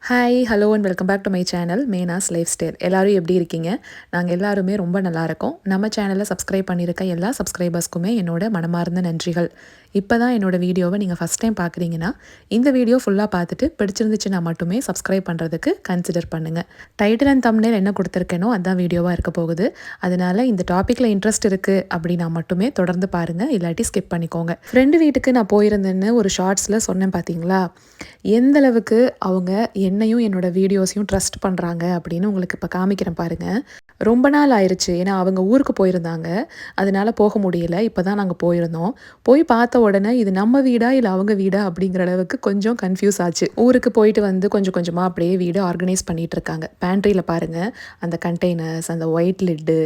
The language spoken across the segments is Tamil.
Hi hello and welcome back to my channel Menas lifestyle. எல்லோரும் எப்படி இருக்கீங்க? நாங்கள் எல்லாருமே ரொம்ப நல்லா இருக்கோம். நம்ம சேனலை சப்ஸ்கிரைப் பண்ணியிருக்க எல்லா சப்ஸ்கிரைபர்ஸ்க்குமே என்னோட மனமார்ந்த நன்றிகள். இப்போ தான் என்னோடய வீடியோவை நீங்கள் ஃபஸ்ட் டைம் பார்க்குறீங்கன்னா இந்த வீடியோ ஃபுல்லாக பார்த்துட்டு பிடிச்சிருந்துச்சுன்னா மட்டுமே சப்ஸ்கிரைப் பண்ணுறதுக்கு கன்சிடர் பண்ணுங்கள். டைட்டில் அண்ட் தம்ப்நெயில் என்ன கொடுத்துருக்கேனோ அதுதான் வீடியோவாக இருக்க போகுது. அதனால் இந்த டாப்பிக்கில் இன்ட்ரெஸ்ட் இருக்குது அப்படின்னா மட்டுமே தொடர்ந்து பாருங்கள், இல்லாட்டி ஸ்கிப் பண்ணிக்கோங்க. ஃப்ரெண்டு வீட்டுக்கு நான் போயிருந்தேன்னு ஒரு ஷார்ட்ஸில் சொன்னேன் பார்த்தீங்களா? எந்த அளவுக்கு அவங்க என்னையும் என்னோடய வீடியோஸையும் ட்ரஸ்ட் பண்ணுறாங்க அப்படின்னு உங்களுக்கு இப்போ காமிக்கிறேன் பாருங்கள். ரொம்ப நாள் ஆயிடுச்சு, ஏன்னா அவங்க ஊருக்கு போயிருந்தாங்க, அதனால் போக முடியல. இப்போ தான் நாங்கள் போயிருந்தோம். போய் பார்த்த உடனே இது நம்ம வீடா இல்லை அவங்க வீடா அப்படிங்கிற அளவுக்கு கொஞ்சம் கன்ஃபியூஸ் ஆச்சு. ஊருக்கு போயிட்டு வந்து கொஞ்சம் கொஞ்சமாக அப்படியே வீடு ஆர்கனைஸ் பண்ணிகிட்டு இருக்காங்க. பேண்ட்ரியில் பாருங்கள், அந்த கண்டெய்னர்ஸ், அந்த ஒயிட் லிட்டு,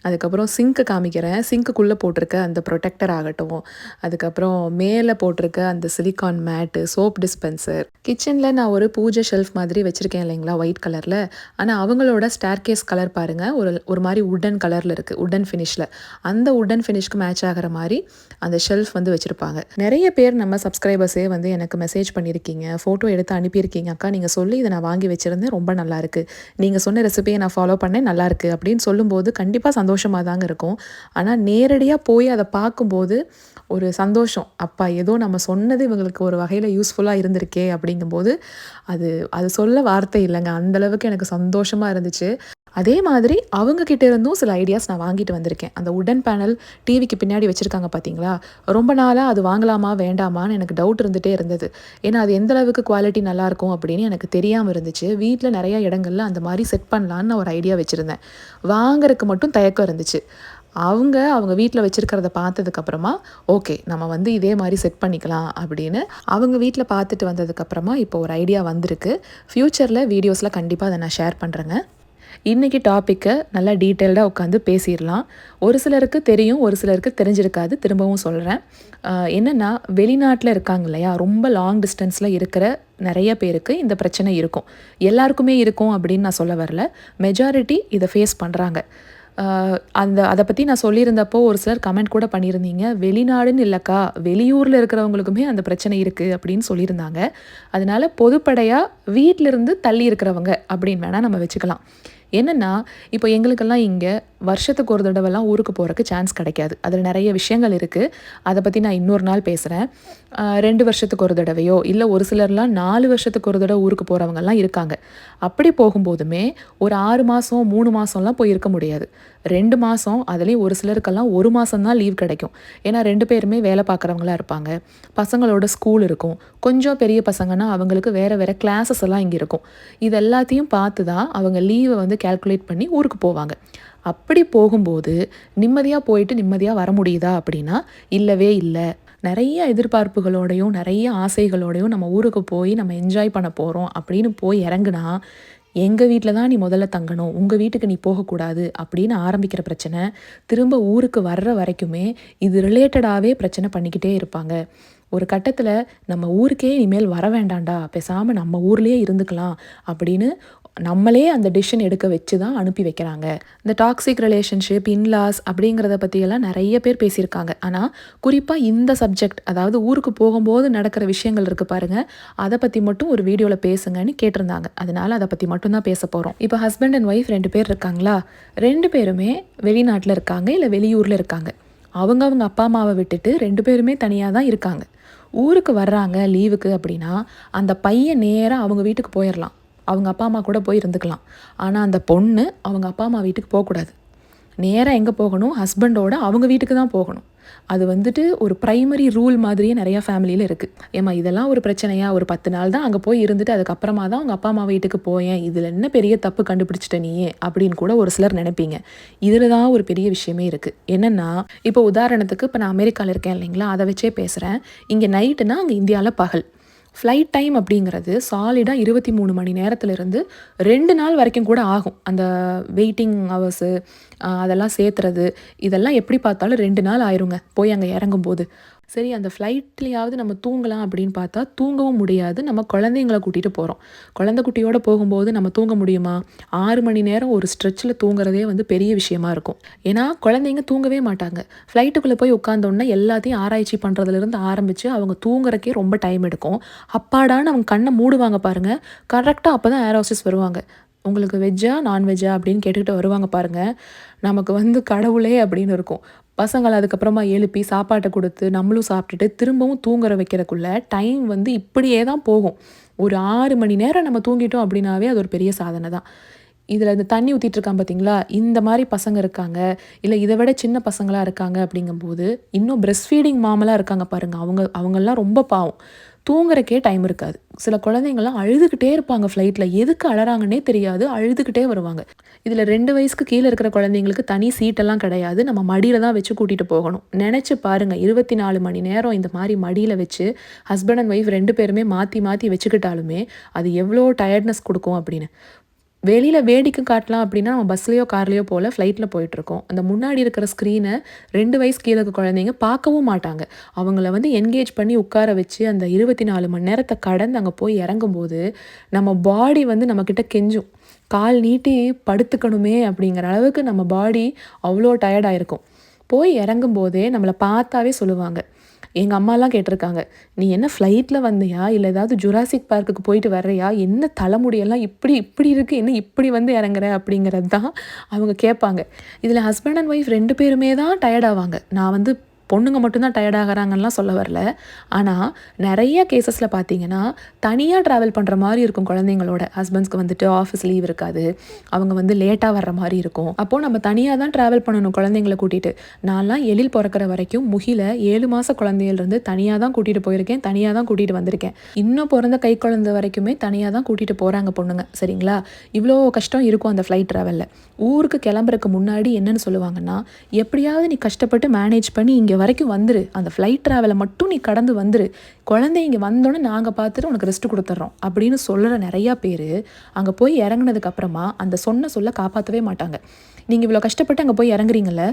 அதுக்கப்புறம் சிங்க்கு காமிக்கிறேன். சிங்க்குள்ளே போட்டிருக்க அந்த ப்ரொடெக்டர் ஆகட்டும், அதுக்கப்புறம் மேலே போட்டிருக்க அந்த சிலிக்கான் மேட்டு, சோப் டிஸ்பென்சர். கிச்சனில் நான் ஒரு பூஜை ஷெல்ஃப் மாதிரி வச்சுருக்கேன் இல்லைங்களா, ஒயிட் கலரில். ஆனால் அவங்களோட ஸ்டேர்கேஸ் கலர் பாருங்கள், ஒரு மாதிரி உட்டன் கலரில் இருக்குது, உட்டன் ஃபினிஷில். அந்த உட்டன் ஃபினிஷ்க்கு மேட்ச் ஆகிற மாதிரி அந்த ஷெல்ஃப் வந்து வச்சுருப்பாங்க. நிறைய பேர் நம்ம சப்ஸ்கிரைபர்ஸே வந்து எனக்கு மெசேஜ் பண்ணியிருக்கீங்க, ஃபோட்டோ எடுத்து அனுப்பியிருக்கீங்க. அக்கா நீங்கள் சொல்லி இதை நான் வாங்கி வச்சுருந்தேன், ரொம்ப நல்லாயிருக்கு, நீங்கள் சொன்ன ரெசிபியை நான் ஃபாலோ பண்ணேன், நல்லாயிருக்கு அப்படின்னு சொல்லும்போது கண்டிப்பாக சந்தோஷமாக தாங்க இருக்கும். ஆனால் நேரடியாக போய் அதை பார்க்கும்போது ஒரு சந்தோஷம், அப்பா ஏதோ நம்ம சொன்னது இவங்களுக்கு ஒரு வகையில் யூஸ்ஃபுல்லாக இருந்திருக்கே அப்படிங்கும்போது அது சொல்ல வார்த்தை இல்லைங்க. அந்தளவுக்கு எனக்கு சந்தோஷமாக இருந்துச்சு. அதே மாதிரி அவங்கக்கிட்ட இருந்தும் சில ஐடியாஸ் நான் வாங்கிட்டு வந்திருக்கேன். அந்த உடன் பேனல் டிவிக்கு பின்னாடி வச்சுருக்காங்க பார்த்தீங்களா, ரொம்ப நாளாக அது வாங்கலாமா வேண்டாமான்னு எனக்கு டவுட் இருந்துகிட்டே இருந்தது. ஏன்னா அது எந்த அளவுக்கு குவாலிட்டி நல்லாயிருக்கும் அப்படின்னு எனக்கு தெரியாமல் இருந்துச்சு. வீட்டில் நிறையா இடங்கள்ல அந்த மாதிரி செட் பண்ணலான்னு நான் ஒரு ஐடியா வச்சுருந்தேன். வாங்கறதுக்கு மட்டும் தயக்கம் இருந்துச்சு. அவங்க வீட்டில் வச்சுருக்கிறத பார்த்ததுக்கப்புறமா ஓகே நம்ம வந்து இதே மாதிரி செட் பண்ணிக்கலாம் அப்படின்னு அவங்க வீட்டில் பார்த்துட்டு வந்ததுக்கப்புறமா இப்போ ஒரு ஐடியா வந்திருக்கு. ஃப்யூச்சரில் வீடியோஸில் கண்டிப்பாக அதை நான் ஷேர் பண்ணுறேங்க. இன்றைக்கி டாப்பிக்கை நல்லா டீட்டெயில்டாக உட்காந்து பேசிடலாம். ஒரு சிலருக்கு தெரியும், ஒரு சிலருக்கு தெரிஞ்சிருக்காது. திரும்பவும் சொல்கிறேன். என்னென்னா, வெளிநாட்டில் இருக்காங்க இல்லையா, ரொம்ப லாங் டிஸ்டன்ஸில் இருக்கிற நிறைய பேருக்கு இந்த பிரச்சனை இருக்கும். எல்லாருக்குமே இருக்கும் அப்படின்னு நான் சொல்ல வரல. மெஜாரிட்டி இதை ஃபேஸ் பண்ணுறாங்க. அதை பற்றி நான் சொல்லியிருந்தப்போ ஒரு சிலர் கமெண்ட் கூட பண்ணியிருந்தீங்க, வெளிநாடுன்னு இல்லைக்கா, வெளியூரில் இருக்கிறவங்களுக்குமே அந்த பிரச்சனை இருக்குது அப்படின்னு சொல்லியிருந்தாங்க. அதனால் பொதுப்படையாக வீட்டிலிருந்து தள்ளி இருக்கிறவங்க அப்படின்னு வேணால் நம்ம வச்சுக்கலாம். என்னென்னா, இப்போ எங்களுக்கெல்லாம் இங்கே வருஷத்துக்கு ஒரு தடவைலாம் ஊருக்கு போகிறக்கு சான்ஸ் கிடைக்காது. அதில் நிறைய விஷயங்கள் இருக்குது. அதை பற்றி நான் இன்னொரு நாள் பேசுகிறேன். 2 வருஷத்துக்கு ஒரு தடவையோ இல்லை ஒரு சிலர்லாம் 4 வருஷத்துக்கு ஒரு தடவை ஊருக்கு போகிறவங்கலாம் இருக்காங்க. அப்படி போகும்போதுமே ஒரு 6 மாதம் 3 மாதம்லாம் போய் இருக்க முடியாது. 2 மாதம், அதுலேயும் ஒரு சிலருக்கெல்லாம் 1 மாதம் தான் லீவ் கிடைக்கும். ஏன்னா 2 பேருமே வேலை பார்க்குறவங்களா இருப்பாங்க. பசங்களோட ஸ்கூல் இருக்கும். கொஞ்சம் பெரிய பசங்கன்னா அவங்களுக்கு வேறு கிளாஸஸ் எல்லாம் இங்கே இருக்கும். இது எல்லாத்தையும் பார்த்து தான் அவங்க லீவை வந்து கேல்குலேட் பண்ணி ஊருக்கு போவாங்க. அப்படி போகும்போது நிம்மதியாக போயிட்டு நிம்மதியாக வர முடியுதா அப்படின்னா இல்லவே இல்லை. நிறைய எதிர்பார்ப்புகளோடையும் நிறைய ஆசைகளோடையும் நம்ம ஊருக்கு போய் நம்ம என்ஜாய் பண்ண போகிறோம் அப்படின்னு போய் இறங்குனா, எங்கள் வீட்டில் தான் நீ முதல்ல தங்கணும், உங்கள் வீட்டுக்கு நீ போகக்கூடாது அப்படின்னு ஆரம்பிக்கிற பிரச்சனை திரும்ப ஊருக்கு வர்ற வரைக்குமே இது ரிலேட்டடாகவே பிரச்சனை பண்ணிக்கிட்டே இருப்பாங்க. ஒரு கட்டத்தில் நம்ம ஊருக்கே இனிமேல் வர வேண்டாண்டா, பேசாமல் நம்ம ஊர்லேயே இருந்துக்கலாம் அப்படின்னு நம்மளே அந்த டிசிஷன் எடுக்க வச்சு தான் அனுப்பி வைக்கிறாங்க. இந்த டாக்ஸிக் ரிலேஷன்ஷிப், இன்லாஸ் அப்படிங்கிறத பற்றியெல்லாம் நிறைய பேர் பேசியிருக்காங்க. ஆனால் குறிப்பாக இந்த சப்ஜெக்ட், அதாவது ஊருக்கு போகும்போது நடக்கிற விஷயங்கள் இருக்குது பாருங்கள், அதை பற்றி மட்டும் ஒரு வீடியோவில் பேசுங்கன்னு கேட்டிருந்தாங்க. அதனால் அதை பற்றி மட்டும்தான் பேச போகிறோம். இப்போ ஹஸ்பண்ட் அண்ட் ஒய்ஃப் 2 பேர் இருக்காங்களா, 2 பேருமே வெளிநாட்டில் இருக்காங்க இல்லை வெளியூரில் இருக்காங்க. அவங்க அப்பா அம்மாவை விட்டுட்டு 2 பேருமே தனியாக தான் இருக்காங்க. ஊருக்கு வர்றாங்க லீவுக்கு அப்படின்னா அந்த பையன் நேராக அவங்க வீட்டுக்கு போயிடலாம், அவங்க அப்பா அம்மா கூட போய் இருந்துக்கலாம். ஆனால் அந்த பொண்ணு அவங்க அப்பா அம்மா வீட்டுக்கு போகக்கூடாது. நேராக எங்கே போகணும், ஹஸ்பண்டோட அவங்க வீட்டுக்கு தான் போகணும். அது வந்துட்டு ஒரு ப்ரைமரி ரூல் மாதிரியே நிறையா ஃபேமிலியில் இருக்குது. ஏம்மா இதெல்லாம் ஒரு பிரச்சனையா, ஒரு 10 நாள் தான் அங்கே போய் இருந்துட்டு அதுக்கப்புறமா தான் அவங்க அப்பா அம்மா வீட்டுக்கு போயேன், இதில் என்ன பெரிய தப்பு கண்டுபிடிச்சிட்ட நீயே அப்படின்னு கூட ஒரு சிலர் நினைப்பீங்க. இதில் தான் ஒரு பெரிய விஷயமே இருக்குது. என்னென்னா, இப்போ உதாரணத்துக்கு இப்போ நான் அமெரிக்காவில் இருக்கேன் இல்லைங்களா, அதை வச்சே பேசுகிறேன். இங்கே நைட்டுனா அங்கே இந்தியாவில் பகல். ஃப்ளைட் டைம் அப்படிங்கிறது சாலிடாக 23 மணி நேரத்துலேருந்து 2 நாள் வரைக்கும் கூட ஆகும். அந்த வெயிட்டிங் ஹவர்ஸு அதெல்லாம் சேர்த்துறது இதெல்லாம் எப்படி பார்த்தாலும் 2 நாள் ஆயிருங்க போய் அங்கே இறங்கும்போது. சரி அந்த ஃப்ளைட்லயாவது நம்ம தூங்கலாம் அப்படின்னு பார்த்தா தூங்கவும் முடியாது. நம்ம குழந்தைங்கள கூட்டிட்டு போறோம். குழந்தை குட்டியோட போகும்போது நம்ம தூங்க முடியுமா? 6 மணி நேரம் ஒரு ஸ்ட்ரெச்சில தூங்குறதே வந்து பெரிய விஷயமா இருக்கும். ஏன்னா குழந்தைங்க தூங்கவே மாட்டாங்க. ஃப்ளைட்டுக்குள்ள போய் உட்கார்ந்தோனே எல்லாத்தையும் ஆராய்ச்சி பண்றதுலேருந்து ஆரம்பிச்சு அவங்க தூங்குறதுக்கே ரொம்ப டைம் எடுக்கும். அப்பாடான்னு அவங்க கண்ண மூடுவாங்க பாருங்க. கரெக்ட்டா அப்பதான் ஏர் ஹோஸ்டஸ் வருவாங்க. உங்களுக்கு வெஜ்ஜா? நான்வெஜ்ஜா? அப்படின்னு கேட்டுக்கிட்டு வருவாங்க பாருங்க. நமக்கு வந்து கடவுளே அப்படின்னு இருக்கும். பசங்கள அதுக்கப்புறமா எழுப்பி சாப்பாட்ட குடுத்து, நம்மளும் சாப்பிட்டுட்டு திரும்பவும் தூங்குற வைக்கிறக்குள்ள டைம் வந்து இப்படியே தான் போகும். ஒரு 6 மணி நேரம் நம்ம தூங்கிட்டோம் அப்படின்னாவே அது ஒரு பெரிய சாதனை தான். இதில இந்த தண்ணி ஊத்திட்டு இருக்கான் பார்த்தீங்களா? இந்த மாரி பசங்க இருக்காங்க. இல்ல இத விட சின்ன பசங்களா இருக்காங்க அப்படிங்கும்போது, இன்னும் பிரெஸ்ட் ஃபீடிங் மாம்லாம் இருக்காங்க பாருங்க. அவங்கலாம் ரொம்ப பாவம். தூங்குறக்கே டைம் இருக்காது. சில குழந்தைங்கலாம் அழுதுகிட்டே இருப்பாங்க ஃப்ளைட்ல. எதுக்கு அழறாங்கன்னே தெரியாது. அழுதுகிட்டே வருவாங்க. இதில 2 வயசுக்கு கீழ இருக்கிற குழந்தைங்களுக்கு தனி சீட்டெல்லாம் கிடையாது. நம்ம மடியில தான் வச்சு கூட்டிட்டு போகணும். நெனச்சு பாருங்க 24 மணி நேரம் இந்த மாரி மடியில வச்சு ஹஸ்பண்ட் அண்ட் ஒய்ஃப் 2 பேருமே மாத்தி மாத்தி வச்சுக்கிட்டாலுமே, அது எவ்வளோ டயர்ட்னஸ் குடுக்கும் அப்படின்னு. வெளியில வேடிக்கை காட்டலாம் அப்படின்னா, நம்ம பஸ்லயோ, கார்லயோ போல ஃப்ளைட்ல போயிட்டுருக்கோம். அந்த முன்னாடி இருக்கிற ஸ்க்ரீன 2 வயசு கீழ இருக்க குழந்தைங்க பார்க்கவும் மாட்டாங்க. அவங்கள வந்து என்கேஜ் பண்ணி உட்கார வச்சு, அந்த 24 மணி நேரத்த கடந்து அங்க போய் இறங்கும்போது, நம்ம பாடி வந்து நம்மகிட்ட கெஞ்சும். கால் நீட்டி படுத்துக்கணுமே அப்படிங்கிற அளவுக்கு நம்ம பாடி அவ்வளோ டயர்ட் ஆயிருக்கும். போய் இறங்கும்போதே நம்மள பார்த்தாவே சொல்லுவாங்க. எங்க அம்மாலாம் கேட்டிருக்காங்க. "நீ என்ன ஃப்ளைட்ல வந்தியா? இல்ல ஏதாவது ஜுராசிக் பார்க்குக்கு போயிட்டு வர்றியா? என்ன தலைமுடியெல்லாம் இப்படி இப்படி இருக்கு. என்ன இப்படி வந்து இறங்குற?" அப்படிங்கிறது தான் அவங்க கேட்பாங்க. இதில ஹஸ்பண்ட் அண்ட் ஒய்ஃப் 2 பேருமே தான் டயர்ட் ஆவாங்க. நான் வந்து பொண்ணுங்க மட்டும் தான் டயர்ட் ஆகுறாங்கன்னுலாம் சொல்ல வரல. ஆனா, நெறைய கேஸஸ்ல பார்த்தீங்கன்னா, தனியா ட்ராவல் பண்ற மாரி இருக்கும் குழந்தைங்களோட. ஹஸ்பண்ட்ஸ்க்கு வந்துட்டு ஆஃபீஸ் லீவ் இருக்காது. அவங்க வந்து லேட்டா வர்ற மாரி இருக்கும். அப்போ நம்ம தனியா தான் ட்ராவல் பண்ணணும் குழந்தைங்கள கூட்டிட்டு. நான்லாம் எழில் பொறக்கிற வரைக்கும் முகில 7 மாச குழந்தையிலிருந்து தனியா தான் கூட்டிட்டு போயிருக்கேன். தனியா தான் கூட்டிட்டு வந்திருக்கேன். இன்னும் பொறந்த கை குழந்தை வரைக்குமே தனியா தான் கூட்டிட்டு போறாங்க பொண்ணுங்க. சரிங்களா? இவ்ளோ கஷ்டம் இருக்கும் அந்த ஃப்ளைட் ட்ராவல்ல. ஊருக்கு கிளம்புறக்கு முன்னாடி என்னன்னு சொல்லுவாங்கன்னா, "எப்படியாவது நீ கஷ்டப்பட்டு மேனேஜ் பண்ணி இங்க வரைக்கும் வந்துரு. அந்த ஃப்ளைட் ட்ராவல மட்டும் நீ கடந்து வந்துரு. குழந்தை இங்க வந்தோனே நாங்க பார்த்துட்டு உனக்கு ரெஸ்ட் குடுத்துர்றோம்." அப்படின்னு சொல்லுற நெறையா பேரு, அங்க போய் இறங்குனதுக்கு அப்புறமா அந்த சொன்ன சொல்ல காப்பாத்தவே மாட்டாங்க. நீங்க இவ்வளோ கஷ்டப்பட்டு அங்க போய் இறங்குறீங்கல்ல,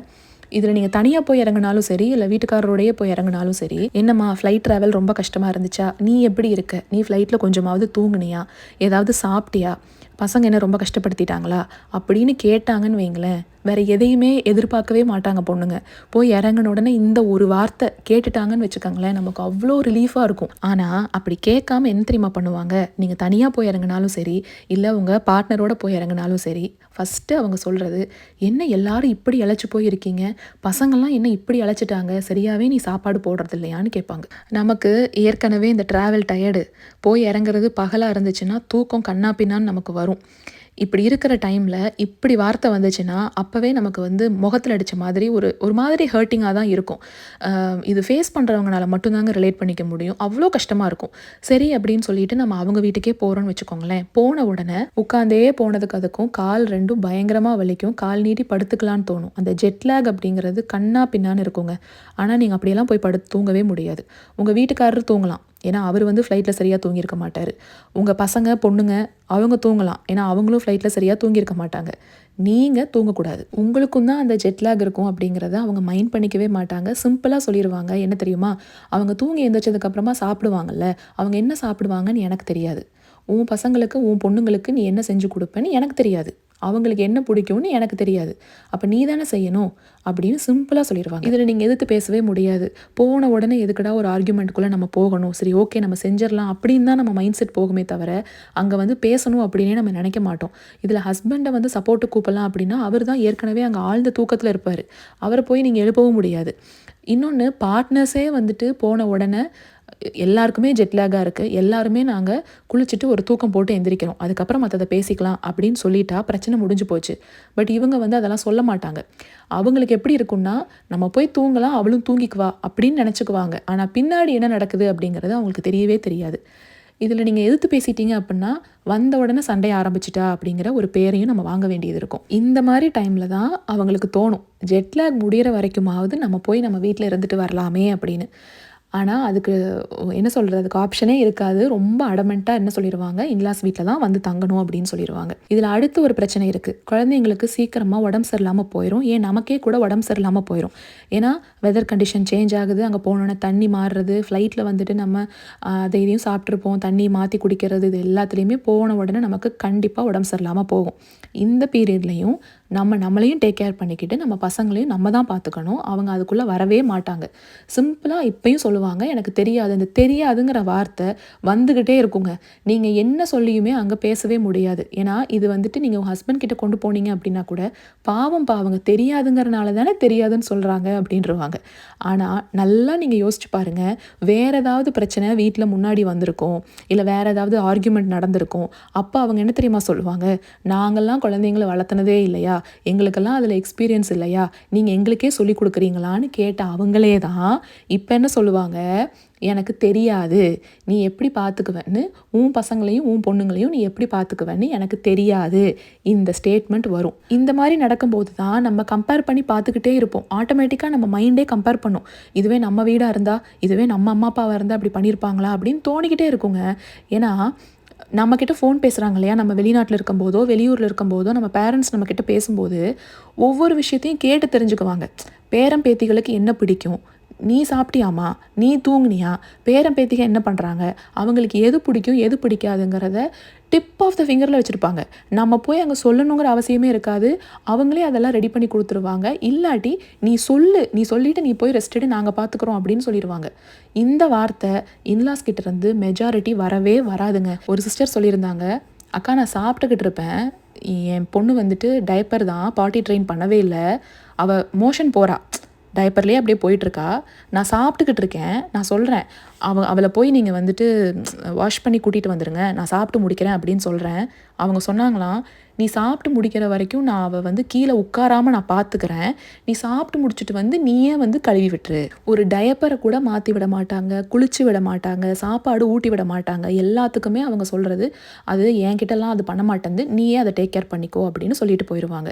இதில நீங்க தனியா போய் இறங்குனாலும் சரி, இல்ல வீட்டுக்காரரோடயே போய் இறங்குனாலும் சரி, "என்னம்மா ஃப்ளைட் ட்ராவல் ரொம்ப கஷ்டமா இருந்துச்சா? நீ எப்படி இருக்க? நீ ஃப்ளைட்ல கொஞ்சமாவது தூங்குனியா? ஏதாவது சாப்பிட்டியா? பசங்க என்ன ரொம்ப கஷ்டப்படுத்திட்டாங்களா?" அப்படின்னு கேட்டாங்கன்னு வைங்களேன், வேற எதையுமே எதிர்பார்க்கவே மாட்டாங்க பொண்ணுங்க. போய் இறங்குன உடனே இந்த ஒரு வார்த்தை கேட்டுட்டாங்கன்னு வச்சுக்கோங்களேன், நமக்கு அவ்வளோ ரிலீஃபா இருக்கும். ஆனா, அப்படி கேட்காம என்ன தெரியுமா பண்ணுவாங்க? நீங்க தனியா போய் இறங்குனாலும் சரி, இல்ல உங்க பார்ட்னரோட போய் இறங்குனாலும் சரி, ஃபர்ஸ்ட்டு அவங்க சொல்றது, "என்ன எல்லாரும் இப்படி இளைச்சு போய் இருக்கீங்க? பசங்கள்லாம் என்ன இப்படி இளைச்சிட்டாங்க? சரியாவே நீ சாப்பாடு போடுறது இல்லையான்னு?" கேட்பாங்க. நமக்கு ஏற்கனவே இந்த டிராவல் டயர்டு. போய் இறங்குறது பகலா இருந்துச்சுன்னா, தூக்கம் கன்னா பின்னான்னு நமக்கு வரும். இப்படி இருக்கிற டைம்ல இப்படி வார்த்தை வந்துச்சுன்னா, அப்பவே நமக்கு வந்து முகத்துல அடிச்ச மாதிரி ஒரு ஒரு மாதிரி ஹர்ட்டிங்கா தான் இருக்கும். இது ஃபேஸ் பண்றவங்கனால மட்டும் தாங்க ரிலேட் பண்ணிக்க முடியும். அவ்ளோ கஷ்டமா இருக்கும். சரி அப்படின்னு சொல்லிட்டு நம்ம அவங்க வீட்டுக்கே போறோம்னு வச்சுக்கோங்களேன். போன உடனே உட்காந்தே போனதுக்கு அதுக்கும் கால் 2ம் பயங்கரமா வலிக்கும். கால் நீட்டி படுத்துக்கலான்னு தோணும். அந்த ஜெட் லேக் அப்படிங்கிறது கன்னா பின்னான்னு இருக்குங்க. ஆனா நீங்க அப்படியெல்லாம் போய் படுத்து தூங்கவே முடியாது. உங்க வீட்டுக்காரர் தூங்கலாம். ஏன்னா, அவரு வந்து ஃப்ளைட்ல சரியா தூங்கியிருக்க மாட்டாரு. உங்க பசங்க, பொண்ணுங்க அவங்க தூங்கலாம். ஏன்னா, அவங்களும் ஃப்ளைட்ல சரியா தூங்கியிருக்க மாட்டாங்க. நீங்க தூங்கக்கூடாது. உங்களுக்கும் தான் அந்த ஜெட் லேக் இருக்கும் அப்படிங்கிறத அவங்க மைண்ட் பண்ணிக்கவே மாட்டாங்க. சிம்பிளா சொல்லிருவாங்க. என்ன தெரியுமா? அவங்க தூங்கி எந்திரிச்சதுக்கு அப்புறமா சாப்பிடுவாங்கல்ல, அவங்க என்ன சாப்பிடுவாங்கன்னு எனக்கு தெரியாது. உன் பசங்களுக்கு, உன் பொண்ணுங்களுக்கு நீ என்ன செஞ்சு குடுப்பேன்னு எனக்கு தெரியாது. அவங்களுக்கு என்ன பிடிக்கும்னு எனக்கு தெரியாது. அப்ப நீ தானே செய்யணும் அப்படின்னு சிம்பிளா சொல்லிருவாங்க. இதுல நீங்க எதிர்த்து பேசவே முடியாது. போன உடனே எதுக்குடா ஒரு ஆர்கியூமெண்ட்குள்ள நம்ம போகணும். சரி ஓகே நம்ம செஞ்சிரலாம் அப்படின்னு தான் நம்ம மைண்ட் செட் போகுமே தவிர, அங்க வந்து பேசணும் அப்படின்னே நம்ம நினைக்க மாட்டோம். இதுல ஹஸ்பண்ட வந்து சப்போர்ட்டுக்கு கூப்பிடலாம் அப்படின்னா, அவர் தான் ஏற்கனவே அங்க ஆழ்ந்த தூக்கத்துல இருப்பாரு. அவர போய் நீங்க எழுப்பவும் முடியாது. இன்னொன்னு பார்ட்னர்ஸே வந்துட்டு போன உடனே எல்லாருக்குமே ஜெட் லேக்கா இருக்கு. எல்லாருமே நாங்க குளிச்சுட்டு ஒரு தூக்கம் போட்டு எந்திரிக்கிறோம். அதுக்கப்புறம் மத்தத பேசிக்கலாம் அப்படின்னு சொல்லிட்டா பிரச்சனை முடிஞ்சு போச்சு. பட் இவங்க வந்து அதெல்லாம் சொல்ல மாட்டாங்க. அவங்களுக்கு எப்படி இருக்கும்னா, நம்ம போய் தூங்கலாம், அவளும் தூங்கிக்குவா அப்படின்னு நெனச்சுக்குவாங்க. ஆனா பின்னாடி என்ன நடக்குது அப்படிங்கிறது அவங்களுக்கு தெரியவே தெரியாது. இதுல நீங்க எதிர்த்து பேசிட்டீங்க அப்படின்னா, வந்த உடனே சண்டைய ஆரம்பிச்சுட்டா அப்படிங்கிற ஒரு பேரையும் நம்ம வாங்க வேண்டியது இருக்கும். இந்த மாரி டைம்ல தான் அவங்களுக்கு தோணும். ஜெட் லேக் முடியிற வரைக்குமாவது நம்ம போய் நம்ம வீட்ல இருந்துட்டு வரலாமே அப்படின்னு. ஆனால் அதுக்கு என்ன சொல்கிறது, அதுக்கு ஆப்ஷனே இருக்காது. ரொம்ப அடமெண்ட்டாக என்ன சொல்லிடுவாங்க, இன்லாஸ் வீட்டில் தான் வந்து தங்கணும் அப்படின்னு சொல்லிடுவாங்க. இதில் அடுத்து ஒரு பிரச்சனை இருக்குது. குழந்தைங்களுக்கு சீக்கிரமாக உடம்பு சரியில்லாமல் போயிடும். ஏன் நமக்கே கூட உடம்பு சரியில்லாமல் போயிடும். ஏன்னா வெதர் கண்டிஷன் சேஞ்ச் ஆகுது. அங்கே போனோன்னே தண்ணி மாறுறது, ஃப்ளைட்டில் வந்துட்டு நம்ம அதை இதையும் சாப்பிட்ருப்போம், தண்ணி மாற்றி குடிக்கிறது, இது எல்லாத்துலேயுமே போன உடனே நமக்கு கண்டிப்பாக உடம்பு சரியில்லாமல் போகும். இந்த பீரியட்லேயும் நம்மளையும் டேக் கேர் பண்ணிக்கிட்டு நம்ம பசங்களையும் நம்ம தான் பார்த்துக்கணும். அவங்க அதுக்குள்ளே வரவே மாட்டாங்க. சிம்பிளாக இப்பயும் சொல்லுவாங்க, எனக்கு தெரியாது. அந்த தெரியாதுங்கிற வார்த்தை வந்துக்கிட்டே இருக்குங்க. நீங்கள் என்ன சொல்லியுமே அங்கே பேசவே முடியாது. ஏன்னா இது வந்துட்டு நீங்கள் உங்கள் ஹஸ்பண்ட் கிட்ட கொண்டு போனீங்க அப்படின்னா கூட அவங்க தெரியாதுங்கிறனால தானே தெரியாதுன்னு சொல்கிறாங்க அப்படின்றவாங்க. ஆனால் நல்லா நீங்கள் யோசிச்சு பாருங்கள், வேறு ஏதாவது பிரச்சனை வீட்டில் முன்னாடி வந்திருக்கும், இல்லை வேறு ஏதாவது ஆர்கியூமெண்ட் நடந்திருக்கும். அப்போ அவங்க என்ன தெரியுமா சொல்லுவாங்க, நாங்கள்லாம் குழந்தைங்களை வளர்த்துனதே இல்லையா, எங்களுக்கெல்லாம் அதில் எக்ஸ்பீரியன்ஸ் இல்லையா, நீங்கள் எங்களுக்கே சொல்லி கொடுக்குறீங்களான்னு கேட்ட அவங்களே தான் இப்போ என்ன சொல்லுவாங்க, எனக்கு தெரியாது, நீ எப்படி பார்த்துக்குவேன்னு, உன் பசங்களையும் உன் பொண்ணுங்களையும் நீ எப்படி பார்த்துக்குவேன்னு எனக்கு தெரியாது, இந்த ஸ்டேட்மெண்ட் வரும். இந்த மாதிரி நடக்கும்போது தான் நம்ம கம்பேர் பண்ணி பார்த்துக்கிட்டே இருப்போம். ஆட்டோமேட்டிக்காக நம்ம மைண்டே கம்பேர் பண்ணும். இதுவே நம்ம வீடாக இருந்தால், இதுவே நம்ம அம்மா அப்பாவாக இருந்தால் அப்படி பண்ணியிருப்பாங்களா அப்படின்னு தோணிக்கிட்டே இருக்குங்க. ஏன்னா நம்மக்கிட்ட ஃபோன் பேசுகிறாங்க இல்லையா, நம்ம வெளிநாட்டில் இருக்கும்போதோ வெளியூரில் இருக்கும்போதோ நம்ம பேரண்ட்ஸ் நம்மக்கிட்ட பேசும்போது ஒவ்வொரு விஷயத்தையும் கேட்டு தெரிஞ்சுக்குவாங்க. பேரன் பேத்திகளுக்கு என்ன பிடிக்கும், நீ சாப்பிட்டியாமா, நீ தூங்குனியா, பேரன் பேத்திக என்ன பண்ணுறாங்க, அவங்களுக்கு எது பிடிக்கும் எது பிடிக்காதுங்கிறத டிப் ஆஃப் த ஃபிங்கரில் வச்சுருப்பாங்க. நம்ம போய் அங்கே சொல்லணுங்கிற அவசியமே இருக்காது. அவங்களே அதெல்லாம் ரெடி பண்ணி கொடுத்துருவாங்க. இல்லாட்டி நீ சொல்லிவிட்டு நீ போய் ரெஸ்ட் எடு, நாங்கள் பார்த்துக்குறோம் அப்படின்னு சொல்லிடுவாங்க. இந்த வார்த்தை இன்லாஸ் கிட்டேருந்து மெஜாரிட்டி வரவே வராதுங்க. ஒரு சிஸ்டர் சொல்லியிருந்தாங்க, அக்கா நான் சாப்பிட்டுக்கிட்டு இருப்பேன், என் பொண்ணு வந்துட்டு டைப்பர் தான் பாட்டி ட்ரெயின் பண்ணவே இல்லை, அவள் மோஷன் போகிறா, டைப்பர்லேயே அப்படியே போயிட்டுருக்கா, நான் சாப்பிட்டுக்கிட்டு இருக்கேன், நான் சொல்கிறேன் அவளை போய் நீங்கள் வந்துட்டு வாஷ் பண்ணி கூட்டிகிட்டு வந்துடுங்க, நான் சாப்பிட்டு முடிக்கிறேன் அப்படின்னு சொல்கிறேன். அவங்க சொன்னாங்களாம், நீ சாப்பிட்டு முடிக்கிற வரைக்கும் நான் அவள் வந்து கீழே உட்காராமல் நான் பார்த்துக்கிறேன், நீ சாப்பிட்டு முடிச்சுட்டு வந்து நீயே வந்து கழுவி விட்டுரு. ஒரு டயப்பரை கூட மாற்றி விட மாட்டாங்க, குளிச்சு விட மாட்டாங்க, சாப்பாடு ஊட்டி விட மாட்டாங்க. எல்லாத்துக்குமே அவங்க சொல்கிறது, அது என்கிட்டலாம் அது பண்ண மாட்டேங்குது, நீயே அதை டேக் கேர் பண்ணிக்கோ அப்படின்னு சொல்லிட்டு போயிடுவாங்க.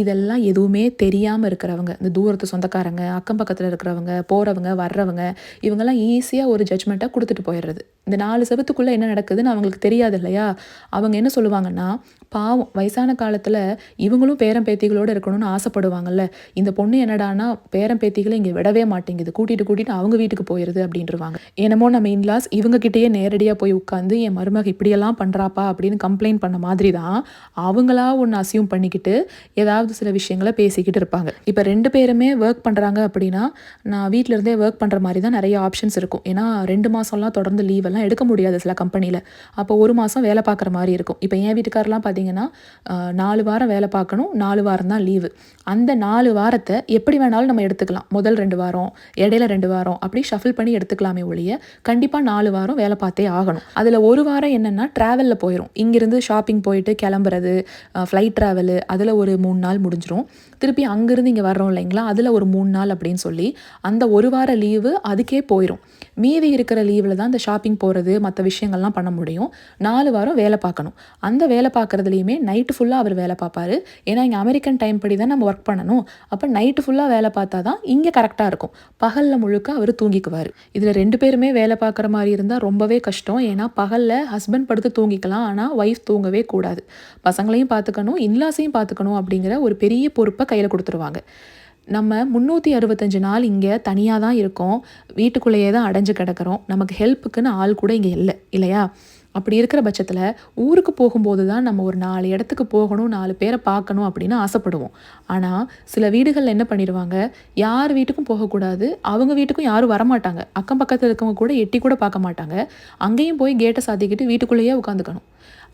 இதெல்லாம் எதுவுமே தெரியாமல் இருக்கிறவங்க, இந்த தூரத்து சொந்தக்காரங்க, அக்கம் பக்கத்தில் இருக்கிறவங்க, போகிறவங்க வர்றவங்க, இவங்கெல்லாம் ஈஸியாக ஒரு ஜட்ஜ்மெண்ட்டாக கொடுத்துட்டு போயிடுறது. இந்த 4 செவத்துக்குள்ளே என்ன நடக்குதுன்னு அவங்களுக்கு தெரியாது இல்லையா. அவங்க என்ன சொல்லுவாங்கன்னா, பாவம் வயசான காலத்தில் இவங்களும் பேரன் பேத்திகளோடு இருக்கணும்னு ஆசைப்படுவாங்கல்ல, இந்த பொண்ணு என்னடானா பேரன் பேத்திகளை இங்கே விடவே மாட்டேங்குது, கூட்டிகிட்டு அவங்க வீட்டுக்கு போயிடுது அப்படின்றவாங்க. என்னமோ நம்ம இன்லாஸ் இவங்ககிட்டயே நேரடியாக போய் உட்காந்து என் மருமக இப்படியெல்லாம் பண்ணுறாப்பா அப்படின்னு கம்ப்ளைண்ட் பண்ண மாதிரி தான் அவங்களா ஒன்று அசியூம் பண்ணிக்கிட்டு ஏதாவது சில விஷயங்களை பேசிக்கிட்டு இருப்பாங்க. இப்போ 2 பேருமே ஒர்க் பண்ணுறாங்க அப்படின்னா, நான் வீட்டில் இருந்தே ஒர்க் பண்ணுற மாதிரி தான் நிறைய ஆப்ஷன்ஸ் இருக்கும். ஏன்னா 2 மாதம்லாம் தொடர்ந்து லீவெல்லாம் எடுக்க முடியாது சில கம்பெனியில். அப்போ 1 மாதம் வேலை பார்க்குற மாதிரி இருக்கும். இப்போ என் வீட்டுக்காரெலாம் பார்த்தீங்கன்னா 4 வாரம் வேலை பார்க்கணும், 4 வாரம் தான் லீவு. அந்த 4 வாரத்தை எப்படி வேணாலும் நம்ம எடுத்துக்கலாம். முதல் 2 வாரம், இடையில 2 வாரம் அப்படி ஷஃபில் பண்ணி எடுத்துக்கலாமே ஒழிய கண்டிப்பாக 4 வாரம் வேலை பார்த்தே ஆகணும். அதில் 1 வாரம் என்னென்னா ட்ராவலில் போயிடும். இங்கேருந்து ஷாப்பிங் போயிட்டு கிளம்புறது, ஃப்ளைட் ட்ராவலு, அதில் ஒரு 3 நாள் முடிஞ்சிடும். திருப்பி அங்கேருந்து இங்கே வர்றோம் இல்லைங்களா, அதில் ஒரு 3 நாள் அப்படின்னு சொல்லி அந்த 1 வார லீவு அதுக்கே போயிடும். மீதி இருக்கிற லீவில் தான் இந்த ஷாப்பிங் போகிறது மற்ற விஷயங்கள்லாம் பண்ண முடியும். 4 வாரம் வேலை பார்க்கணும். அந்த வேலை பார்க்குறதுலையுமே நைட்டு ஃபுல்லாக அவர் வேலை பார்ப்பார். ஏன்னா இங்கே அமெரிக்கன் டைம் படி தான் நம்ம ஒர்க் பண்ணணும். அப்போ நைட்டு ஃபுல்லாக வேலை பார்த்தா தான் இங்கே கரெக்டாக இருக்கும். பகலில் முழுக்க அவர் தூங்கிக்குவார். இதில் 2 பேருமே வேலை பார்க்குற மாதிரி இருந்தால் ரொம்பவே கஷ்டம். ஏன்னா பகலில் ஹஸ்பண்ட் படுத்து தூங்கிக்கலாம், ஆனால் ஒய்ஃப் தூங்கவே கூடாது. பசங்களையும் பார்த்துக்கணும், இன்லாஸையும் பார்த்துக்கணும் அப்படிங்கிற ஒரு பெரிய பொறுப்பை கையில் கொடுத்துருவாங்க. நம்ம 365 நாள் இங்கே தனியாக தான் இருக்கோம், வீட்டுக்குள்ளேயே தான் அடைஞ்சு கிடக்கிறோம். நமக்கு ஹெல்ப்புக்குன்னு ஆள் கூட இங்கே இல்லை இல்லையா. அப்படி இருக்கிற பட்சத்தில் ஊருக்கு போகும்போது தான் நம்ம ஒரு 4 இடத்துக்கு போகணும், 4 பேரை பார்க்கணும் அப்படின்னு ஆசைப்படுவோம். ஆனால் சில வீடுகளில் என்ன பண்ணிடுவாங்க, யார் வீட்டுக்கும் போகக்கூடாது, அவங்க வீட்டுக்கும் யாரும் வரமாட்டாங்க, அக்கம் பக்கத்தில் இருக்கவங்க கூட எட்டி கூட பார்க்க மாட்டாங்க. அங்கேயும் போய் கேட்டை சாத்திக்கிட்டு வீட்டுக்குள்ளேயே உட்காந்துக்கணும்.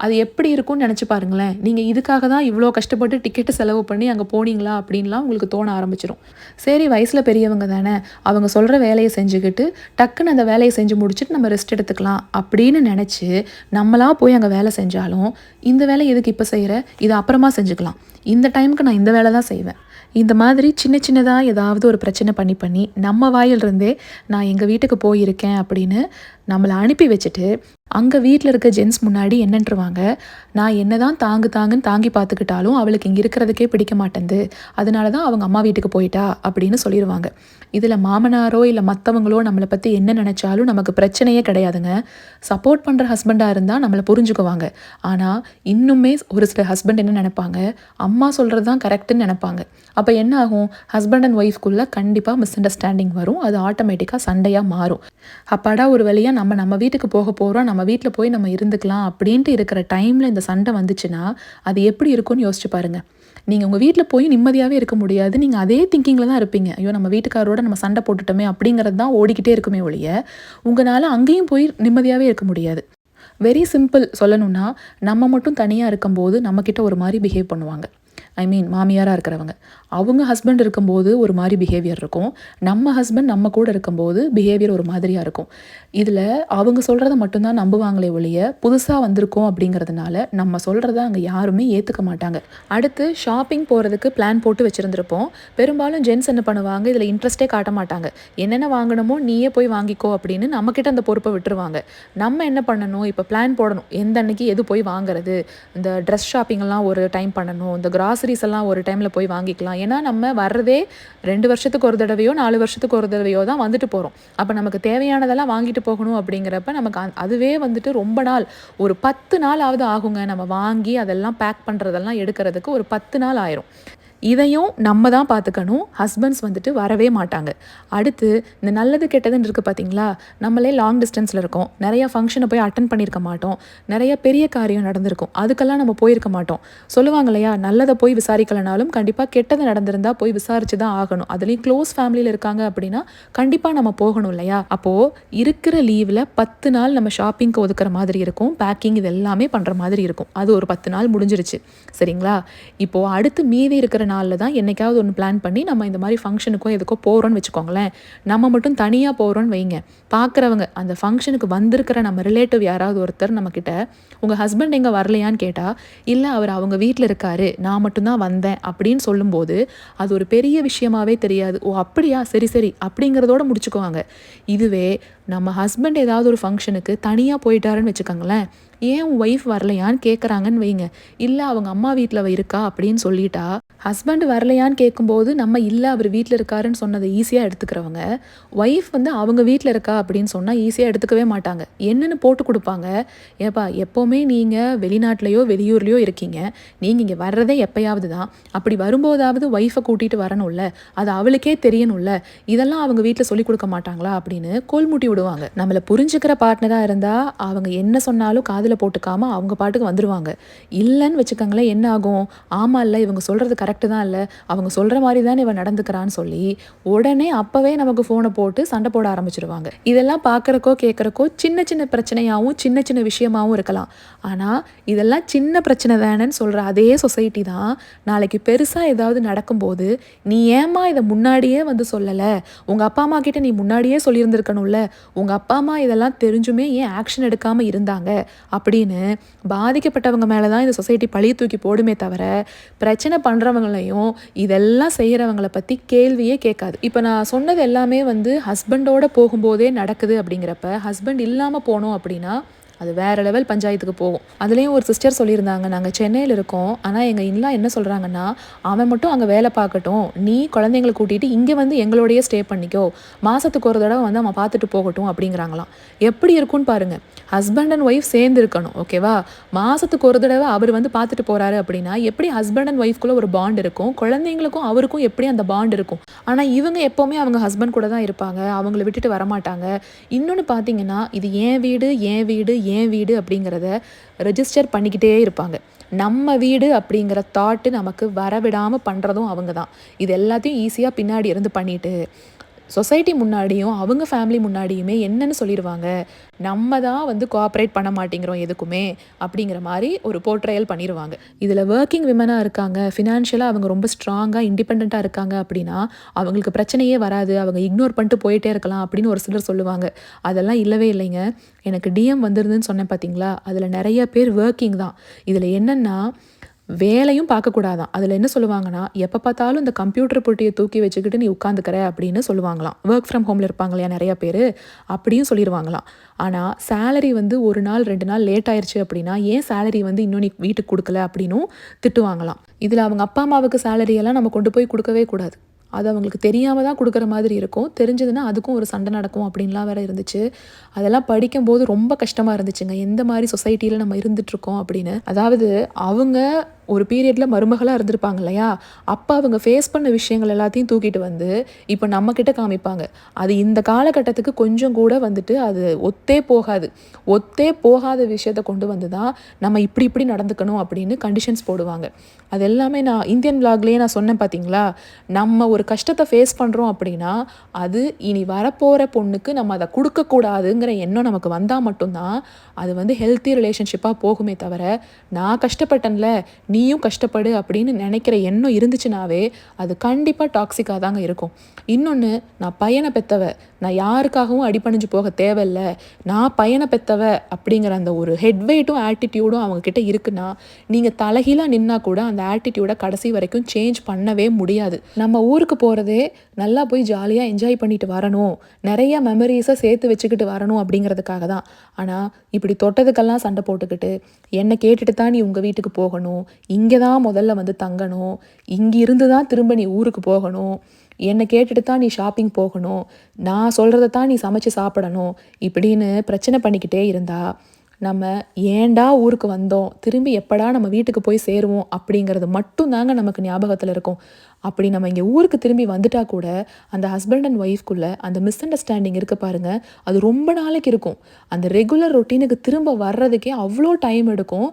அது எப்படி இருக்கும்னு நினச்சி பாருங்களேன். நீங்கள் இதுக்காக தான் இவ்வளோ கஷ்டப்பட்டு டிக்கெட்டு செலவு பண்ணி அங்கே போனீங்களா அப்படின்லாம் உங்களுக்கு தோண ஆரம்பிச்சிடும். சரி, வயசில் பெரியவங்க தானே, அவங்க சொல்கிற வேலையை செஞ்சுக்கிட்டு டக்குன்னு அந்த வேலையை செஞ்சு முடிச்சுட்டு நம்ம ரெஸ்ட் எடுத்துக்கலாம் அப்படின்னு நினச்சி நம்மளாக போய் அங்கே வேலை செஞ்சாலும், இந்த வேலை எதுக்கு இப்போ செய்கிற, இதை அப்புறமா செஞ்சுக்கலாம், இந்த டைமுக்கு நான் இந்த வேலை தான் செய்வேன், இந்த மாதிரி சின்ன சின்னதாக ஏதாவது ஒரு பிரச்சனை பண்ணி நம்ம வாயிலிருந்தே நான் எங்கள் வீட்டுக்கு போயிருக்கேன் அப்படின்னு நம்மளை அனுப்பி வச்சுட்டு அங்கே வீட்டில் இருக்க ஜென்ஸ் முன்னாடி என்னன்றுவாங்க, நான் என்ன தான் தாங்குன்னு தாங்கி பார்த்துக்கிட்டாலும் அவளுக்கு இங்கே இருக்கிறதுக்கே பிடிக்க மாட்டேங்குது, அதனால தான் அவங்க அம்மா வீட்டுக்கு போயிட்டா அப்படின்னு சொல்லிடுவாங்க. இதில் மாமனாரோ இல்லை மற்றவங்களோ நம்மளை பற்றி என்ன நினச்சாலும் நமக்கு பிரச்சனையே கிடையாதுங்க. சப்போர்ட் பண்ணுற ஹஸ்பண்டாக இருந்தால் நம்மளை புரிஞ்சுக்குவாங்க. ஆனால் இன்னுமே ஒரு சில ஹஸ்பண்ட் என்ன நினைப்பாங்க, அம்மா சொல்கிறது தான் கரெக்டுன்னு நினைப்பாங்க. அப்போ என்ன ஆகும், ஹஸ்பண்ட் அண்ட் ஒய்ஃப்குள்ளே கண்டிப்பாக மிஸ் அண்டர்ஸ்டாண்டிங் வரும். அது ஆட்டோமேட்டிக்காக சண்டையாக மாறும். அப்பாடா ஒரு வழியாக நம்ம வீட்டுக்கு போக போகிறோம், நம்ம வீட்டில் போய் நம்ம இருந்துக்கலாம் அப்படின்ட்டு இருக்கிற டைமில் இந்த சண்டை வந்துச்சுன்னா அது எப்படி இருக்கும்னு யோசிச்சு பாருங்கள். நீங்கள் உங்கள் வீட்டில் போய் நிம்மதியாகவே இருக்க முடியாது. நீங்கள் அதே திங்கிங்கில் தான் இருப்பீங்க. ஐயோ நம்ம வீட்டுக்காரோட நம்ம சண்டை போட்டுட்டோமே அப்படிங்கிறது தான் ஓடிக்கிட்டே இருக்குமே ஒழிய உங்களால் அங்கேயும் போய் நிம்மதியாகவே இருக்க முடியாது. வெரி சிம்பிள் சொல்லணும்னா, நம்ம மட்டும் தனியாக இருக்கும்போது நம்மக்கிட்ட ஒரு மாதிரி பிஹேவ் பண்ணுவாங்க. மாமியாராக இருக்கிறவங்க அவங்க ஹஸ்பண்ட் இருக்கும்போது ஒரு மாதிரி பிஹேவியர் இருக்கும். நம்ம ஹஸ்பண்ட் நம்ம கூட இருக்கும்போது பிஹேவியர் ஒரு மாதிரியாக இருக்கும். இதில் அவங்க சொல்கிறத மட்டும்தான் நம்புவாங்களே ஒழிய புதுசாக வந்திருக்கோம் அப்படிங்கிறதுனால நம்ம சொல்கிறத அங்கே யாருமே ஏற்றுக்க மாட்டாங்க. அடுத்து ஷாப்பிங் போகிறதுக்கு பிளான் போட்டு வச்சுருந்துருப்போம். பெரும்பாலும் ஜென்ஸ் என்ன பண்ணுவாங்க, இதில் இன்ட்ரெஸ்ட்டே காட்ட மாட்டாங்க. என்னென்ன வாங்கணுமோ நீயே போய் வாங்கிக்கோ அப்படின்னு நம்மக்கிட்ட அந்த பொறுப்பை விட்டுருவாங்க. நம்ம என்ன பண்ணணும், இப்போ பிளான் போடணும், எந்த அன்னைக்கு எது போய் வாங்குறது. இந்த ட்ரெஸ் ஷாப்பிங்கெல்லாம் ஒரு டைம் பண்ணணும், இந்த கிராசரிஸ் எல்லாம் ஒரு டைமில் போய் வாங்கிக்கலாம். ஏன்னா நம்ம வர்றதே 2 வருஷத்துக்கு ஒரு தடவையோ 4 வருஷத்துக்கு ஒரு தடவையோ தான் வந்துட்டு போகிறோம். அப்போ நமக்கு தேவையானதெல்லாம் வாங்கிட்டு போகணும் அப்படிங்கிறப்ப நமக்கு அதுவே வந்துட்டு ரொம்ப நாள், ஒரு 10 நாளாவது ஆகுங்க. நம்ம வாங்கி அதெல்லாம் பேக் பண்ணுறதெல்லாம் எடுக்கிறதுக்கு ஒரு 10 நாள் ஆயிரும். இதையும் நம்ம தான் பார்த்துக்கணும். ஹஸ்பண்ட்ஸ் வந்துட்டு வரவே மாட்டாங்க. அடுத்து இந்த நல்லது கெட்டதுன்னு இருக்குது பார்த்தீங்களா, நம்மளே லாங் டிஸ்டன்ஸில் இருக்கோம், நிறையா ஃபங்க்ஷனை போய் அட்டன் பண்ணியிருக்க மாட்டோம், நிறைய பெரிய காரியம் நடந்திருக்கும், அதுக்கெல்லாம் நம்ம போயிருக்க மாட்டோம். சொல்லுவாங்க இல்லையா, நல்லதை போய் விசாரிக்கலைனாலும் கண்டிப்பாக கெட்டது நடந்திருந்தால் போய் விசாரித்து தான் ஆகணும். அதுலேயும் க்ளோஸ் ஃபேமிலியில் இருக்காங்க அப்படின்னா கண்டிப்பாக நம்ம போகணும் இல்லையா. அப்போது இருக்கிற லீவில் 10 நாள் நம்ம ஷாப்பிங்க்கு ஒதுக்குற மாதிரி இருக்கும், பேக்கிங் இது எல்லாமே பண்ணுற மாதிரி இருக்கும். அது ஒரு 10 நாள் முடிஞ்சிருச்சு சரிங்களா. இப்போது அடுத்து மீதி இருக்கிற நாளில் தான் என்னைக்காவது ஒன்று பிளான் பண்ணி நம்ம இந்த மாதிரி ஃபங்க்ஷனுக்கோ எதுக்கோ போகிறோன்னு வச்சுக்கோங்களேன். நம்ம மட்டும் தனியாக போகிறோன்னு வைங்க, பார்க்குறவங்க அந்த ஃபங்க்ஷனுக்கு வந்திருக்கிற நம்ம ரிலேட்டிவ் யாராவது ஒருத்தர் நம்மக்கிட்ட உங்கள் ஹஸ்பண்ட் எங்கே வரலையான்னு கேட்டால், இல்லை அவர் அவங்க வீட்டில் இருக்காரு, நான் மட்டும்தான் வந்தேன் அப்படின்னு சொல்லும்போது அது ஒரு பெரிய விஷயமாவே தெரியாது. ஓ அப்படியா, சரி சரி அப்படிங்கிறதோட முடிச்சுக்குவாங்க. இதுவே நம்ம ஹஸ்பண்ட் ஏதாவது ஒரு ஃபங்க்ஷனுக்கு தனியாக போயிட்டாருன்னு வச்சுக்கோங்களேன், ஏன் உன் ஒய்ஃப் வரலையான்னு கேட்குறாங்கன்னு வைங்க, இல்லை அவங்க அம்மா வீட்டில் இருக்கா அப்படின்னு சொல்லிட்டா, ஹஸ்பண்ட் வரலையான்னு கேட்கும்போது நம்ம இல்லை அவர் வீட்டில் இருக்காருன்னு சொன்னதை ஈஸியாக எடுத்துக்கிறவங்க, ஒய்ஃப் அவங்க வீட்டில் இருக்கா அப்படின்னு சொன்னால் ஈஸியாக எடுத்துக்கவே மாட்டாங்க. என்னென்னு போட்டு கொடுப்பாங்க, ஏப்பா எப்போவுமே நீங்கள் வெளிநாட்டிலையோ வெளியூர்லேயோ இருக்கீங்க, நீங்கள் இங்கே வர்றதே எப்போயாவது தான், அப்படி வரும்போதாவது ஒய்ஃபை கூட்டிகிட்டு வரணும்ல, அது அவளுக்கே தெரியணும்ல, இதெல்லாம் அவங்க வீட்டில் சொல்லிக் கொடுக்க மாட்டாங்களா அப்படின்னு கோல்முட்டி விடுவாங்க. நம்மளை புரிஞ்சுக்கிற பார்ட்னராக இருந்தால் அவங்க என்ன சொன்னாலும் காதில் போட்டுக்காம அவங்க பாட்டுக்கு வந்துடுவாங்க. இல்லைன்னு வச்சுக்கோங்களேன், என்ன ஆகும், ஆமாம் இல்லை இவங்க சொல்கிறது கரெக்டு தான், இல்லை அவங்க சொல்கிற மாதிரி தான் இவன் நடந்துக்கிறான்னு சொல்லி உடனே அப்போவே நமக்கு ஃபோனை போட்டு சண்டை போட ஆரம்பிச்சிருவாங்க. இதெல்லாம் பார்க்குறக்கோ கேட்குறக்கோ சின்ன சின்ன பிரச்சனையாகவும் சின்ன சின்ன விஷயமாகவும் இருக்கலாம். ஆனால் இதெல்லாம் சின்ன பிரச்சனை தானேன்னு சொல்கிற அதே சொசைட்டி தான் நாளைக்கு பெருசாக ஏதாவது நடக்கும்போது, நீ ஏம்மா இதை முன்னாடியே சொல்லலை, உங்கள் அப்பா அம்மா கிட்ட நீ முன்னாடியே சொல்லியிருந்துருக்கணும்ல, உங்கள் அப்பா அம்மா இதெல்லாம் தெரிஞ்சுமே ஏன் ஆக்ஷன் எடுக்காமல் இருந்தாங்க அப்படின்னு பாதிக்கப்பட்டவங்க மேலே தான் இந்த சொசைட்டி பழிய தூக்கி போடுமே தவிர, பிரச்சனை பண்ணுறவங்களையும் இதெல்லாம் செய்கிறவங்கள பற்றி கேள்வியே கேட்காது. இப்போ நான் சொன்னது எல்லாமே ஹஸ்பண்டோட போகும்போதே நடக்குது அப்படிங்கிறப்ப, ஹஸ்பண்ட் இல்லாமல் போனோம் அப்படின்னா அது வேறு லெவல் பஞ்சாயத்துக்கு போகும். அதுலேயும் ஒரு சிஸ்டர் சொல்லியிருந்தாங்க, நாங்கள் சென்னையில் இருக்கோம், ஆனால் எங்கள் இன்லா என்ன சொல்கிறாங்கன்னா, அவன் மட்டும் அங்கே வேலை பார்க்கட்டும், நீ குழந்தைங்களை கூட்டிகிட்டு இங்கே எங்களோடையே ஸ்டே பண்ணிக்கோ, மாதத்துக்கு ஒரு தடவை அவன் பார்த்துட்டு போகட்டும் அப்படிங்கிறாங்களாம். எப்படி இருக்குன்னு பாருங்கள், ஹஸ்பண்ட் அண்ட் ஒய்ஃப் சேர்ந்து இருக்கணும் ஓகேவா, மாதத்துக்கு ஒரு தடவை அவர் பார்த்துட்டு போகிறாரு அப்படின்னா எப்படி ஹஸ்பண்ட் அண்ட் ஒய்ஃப்குள்ளே ஒரு பாண்ட் இருக்கும், குழந்தைங்களுக்கும் அவருக்கும் எப்படி அந்த பாண்ட் இருக்கும். ஆனால் இவங்க எப்போவுமே அவங்க ஹஸ்பண்ட் கூட தான் இருப்பாங்க, அவங்கள விட்டுட்டு வரமாட்டாங்க. இன்னொன்று பார்த்தீங்கன்னா, இது என் வீடு என் வீடு என் வீடு அப்படிங்கிறத ரெஜிஸ்டர் பண்ணிக்கிட்டே இருப்பாங்க. நம்ம வீடு அப்படிங்கிற தாட்டு நமக்கு வரவிடாமல் பண்ணுறதும் அவங்க தான். இது எல்லாத்தையும் ஈஸியாக பின்னாடி இருந்து பண்ணிட்டு சொசைட்டி முன்னாடியும் அவங்க ஃபேமிலி முன்னாடியுமே என்னென்னு சொல்லிடுவாங்க, நம்ம தான் கோஆப்ரேட் பண்ண மாட்டேங்கிறோம் எதுக்குமே அப்படிங்கிற மாதிரி ஒரு போர்ட்ரையல் பண்ணிடுவாங்க. இதில் ஒர்க்கிங் விமனாக இருக்காங்க, ஃபினான்ஷியலாக அவங்க ரொம்ப ஸ்ட்ராங்காக இண்டிபெண்ட்டாக இருக்காங்க அப்படின்னா அவங்களுக்கு பிரச்சனையே வராது, அவங்க இக்னோர் பண்ணிட்டு போயிட்டே இருக்கலாம் அப்படின்னு ஒரு சிலர் சொல்லுவாங்க. அதெல்லாம் இல்லவே இல்லைங்க. எனக்கு டிஎம் வந்துருதுன்னு சொன்னேன் பார்த்தீங்களா, அதில் நிறைய பேர் ஒர்க்கிங் தான். இதில் என்னென்னா வேலையும் பார்க்கக்கூடாதான். அதில் என்ன சொல்லுவாங்கன்னா, எப்போ பார்த்தாலும் இந்த கம்ப்யூட்டர் பொட்டியை தூக்கி வச்சுக்கிட்டு நீ உட்காந்துக்கிற அப்படின்னு சொல்லுவாங்களாம். ஒர்க் ஃப்ரம் ஹோமில் இருப்பாங்க இல்லையா நிறையா பேர், அப்படியும் சொல்லிடுவாங்களாம். ஆனால் சேலரி வந்து 1 நாள் 2 நாள் லேட் ஆயிடுச்சு அப்படின்னா, ஏன் சேலரி வந்து இன்னும் நீ வீட்டுக்கு கொடுக்கல அப்படின்னும் திட்டுவாங்களாம். இதில் அவங்க அப்பா அம்மாவுக்கு சேலரியெல்லாம் நம்ம கொண்டு போய் கொடுக்கவே கூடாது. அது அவங்களுக்கு தெரியாம தான் குடுக்குற மாதிரி இருக்கும். தெரிஞ்சதுன்னா அதுக்கும் ஒரு சண்டை நடக்கும் அப்படின்லாம் வேற இருந்துச்சு. அதெல்லாம் படிக்கும்போது ரொம்ப கஷ்டமா இருந்துச்சுங்க. எந்த மாரி சொசைட்டில நம்ம இருந்துட்டுருக்கோம் அப்படின்னு. அதாவது அவங்க ஒரு பீரியட்ல மருமகளா இருந்திருப்பாங்க இல்லையா? அப்ப அவங்க ஃபேஸ் பண்ண விஷயங்கள் எல்லாத்தையும் தூக்கிட்டு வந்து, இப்ப நம்மகிட்ட காமிப்பாங்க. அது இந்த காலகட்டத்துக்கு கொஞ்சம் கூட வந்துட்டு அது ஒத்தே போகாது. ஒத்தே போகாத விஷயத்த கொண்டு வந்து தான், நம்ம இப்படி இப்படி நடந்துக்கணும் அப்படின்னு கண்டிஷன்ஸ் போடுவாங்க. அது எல்லாமே நான் இந்தியன் விளாக்லயே நான் சொன்னேன் பார்த்தீங்களா? நம்ம ஒரு கஷ்டத்த ஃபேஸ் பண்றோம் அப்படின்னா, அது இனி வரப்போற பொண்ணுக்கு நம்ம அத குடுக்கக்கூடாதுங்கிற எண்ணம் நமக்கு வந்தா மட்டும் தான், அது வந்து ஹெல்த்தி ரிலேஷன்ஷிப்பா போகுமே தவிர, நான் கஷ்டப்பட்டேன்ல நீயும் கஷ்டப்படு அப்படின்னு நினைக்கிற எண்ணம் இருந்துச்சுனாவே அது கண்டிப்பாக டாக்ஸிக்காக தாங்க இருக்கும். இன்னொன்று, நான் பையனை பெற்றவ, நான் யாருக்காகவும் அடிபணிஞ்சு போக தேவையில்ல, நான் பையனை பெற்றவ அப்படிங்கிற அந்த ஒரு ஹெட் வெயிட்டும் ஆட்டிடியூடும் அவங்கக்கிட்ட இருக்குன்னா, நீங்கள் தலைகீழாக நின்னா கூட அந்த ஆட்டிடியூடை கடைசி வரைக்கும் சேஞ்ச் பண்ணவே முடியாது. நம்ம ஊருக்கு போகிறதே நல்லா போய் ஜாலியாக என்ஜாய் பண்ணிட்டு வரணும், நிறைய மெமரிஸை சேர்த்து வச்சுக்கிட்டு வரணும் அப்படிங்கிறதுக்காக தான். ஆனால் இப்படி தொட்டதுக்கெல்லாம் சண்டை போட்டுக்கிட்டு, என்னை கேட்டுட்டு தான் நீ உங்கள் வீட்டுக்கு போகணும், இங்கே தான் முதல்ல வந்து தங்கணும், இங்கிருந்து தான் திரும்ப நீ ஊருக்கு போகணும், என்னை கேட்டுட்டு தான் நீ ஷாப்பிங் போகணும், நான் சொல்கிறத தான் நீ சமைச்சு சாப்பிடணும் இப்படின்னு பிரச்சனை பண்ணிக்கிட்டே இருந்தா, நம்ம ஏன்டா ஊருக்கு வந்தோம், திரும்பி எப்படா நம்ம வீட்டுக்கு போய் சேருவோம் அப்படிங்கிறது மட்டும் தாங்க நமக்கு ஞாபகத்தில் இருக்கும். அப்படி நம்ம இங்கே ஊருக்கு திரும்பி வந்துட்டா கூட அந்த ஹஸ்பண்ட் அண்ட் ஒய்ஃப்குள்ளே அந்த மிஸ் அண்டர்ஸ்டாண்டிங் இருக்குது பாருங்கள், அது ரொம்ப நாளைக்கு இருக்கும். அந்த ரெகுலர் ரொட்டீனுக்கு திரும்ப வர்றதுக்கே அவ்வளோ டைம் எடுக்கும்.